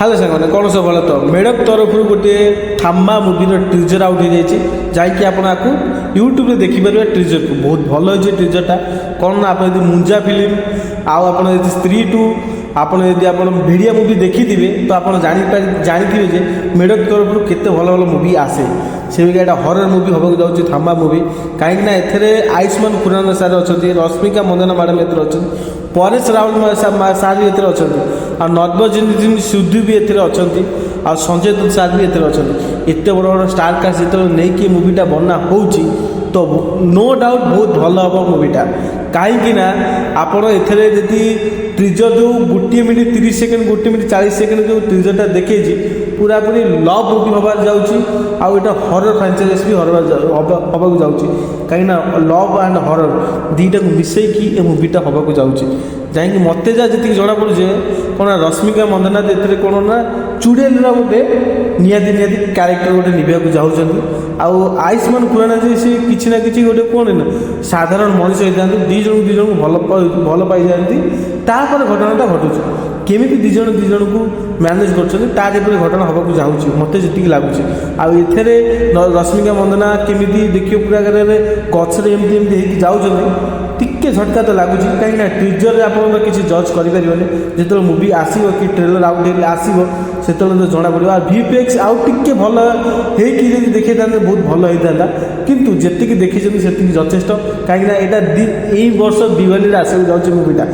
Hello सांग कौन सब भल तो मेडक तरफ गोटे थाम्बा मूवीर ट्रिजर आउट हो जाकि आपको यूट्यूब रे देखिपारे ट्रिजर को बहुत भल हो ट्रिजरटा कौन ना आप मुंजा फिल्म आप स्त्री टू आपड़ यदि आप भिडिया मुवी देखी थे तो आप जानी जे मेडक तरफ केते भल भल मुवी आसे से एटा हरर मुवी होगा जाऊँगी थाम्बा मुवी कहीं एथेर आयुष्मान खुराना सार अच्छा रश्मिका मंदना मैडम एथेर अच्छा परेश रावल सार भी एथेर अच्छा आ नर्वजिन सुधी भी एथेर अच्छा आ संजय दत्त सार भी एथेर अच्छा एत बड़ बड़ स्टार कास्ट जो नहीं मुवीटा बना हो तो नो डाउट बहुत भल हम मुवीटा कहीं आपड़ एथेर जदि ट्रिजर जो गोटे मिनिट 30 सेकेंड गोटे मिनिट 40 सेकेंड जो ट्रिजरटा देखे पूरा पूरी लव मुवी हबार जाऊँगी आउ एटा हरर फ्रांचाइज भी हबाक जाऊँगी कहीं लव एंड हरर दुईटा को मिसैकी ए मुवीटा हबाक जाऊँगी जहाँकि मत जहाँ जी जना पड़े कौन रश्मिका मंदना एथेर कौन ना चुड़ैल गोटे निहाती क्यारेक्टर गोटे निभाक चाहते आउ आयुष्मान खुराना जी सी किसी ना कि गोटे कौन ना साधारण मनीष होता दी जन भल पाई जाती तापर घटनाटा घटुच केमी दिज को मैनेज कर घटना हवाक जाऊँगी मत जी लगुच आथे रश्मिका मंदना केमी देखिए पूरा गचरे एमती जाऊँ टिके झटका तो लगुच कहीं ट्रिजर आप किसी जज करें जो मुवी आसो कि ट्रेलर आउट आसो से तो जना पड़ा VFX आउ टे भल हो देखी था बहुत भल होता किंतु जी देखी से यथेष्ट कहीं यही वर्ष दिवाली आसक जाऊँगी मुवीटा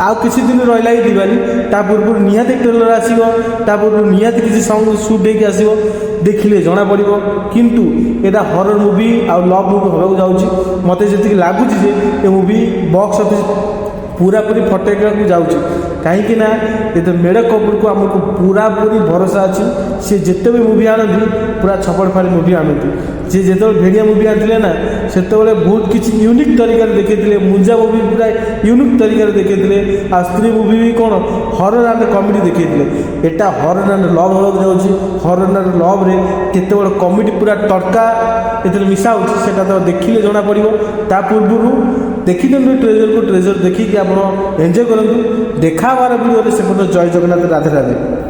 आउ किसी दिन रहा ही दिवाली ता पूर्व निहाती ट्रेलर आसो निहाती किसी सॉन्ग शूट होगी आसो देखिले जना पड़ो किंतु एटा हरर मुवी आ लव मुवी होगा जाऊँगी मत जी लगुच ये मुवी बॉक्स ऑफिस पूरा पूरी फटेका जाऊँगी कहीं ये तो मेडक कपूर को आमको पूरा पूरी भरोसा अच्छी सी जिते भी मुवी आनती पूरा छपड़ फाड़ी मुवी आनती सी जो भेड़िया मुवी आते ना से बहुत किसी यूनिक तरीके देखते मुंजा मुवी पूरा यूनिक तरीके देखते आ स्त्री मुवी भी कौन हरर एंड कमेडी देखते एटा हरर एंड लव होगा जाऊँगी हरर एंड लव रे केते बड़ कमेडी पूरा तड़का ये मिसा होता तो देखिले जना पड़ो ता पूर्व देखी दिखाँ ट्रेजर को ट्रेजर देखिए आप एंजय करूँ देखा वीडियो से जय जगन्नाथ राधे राधे।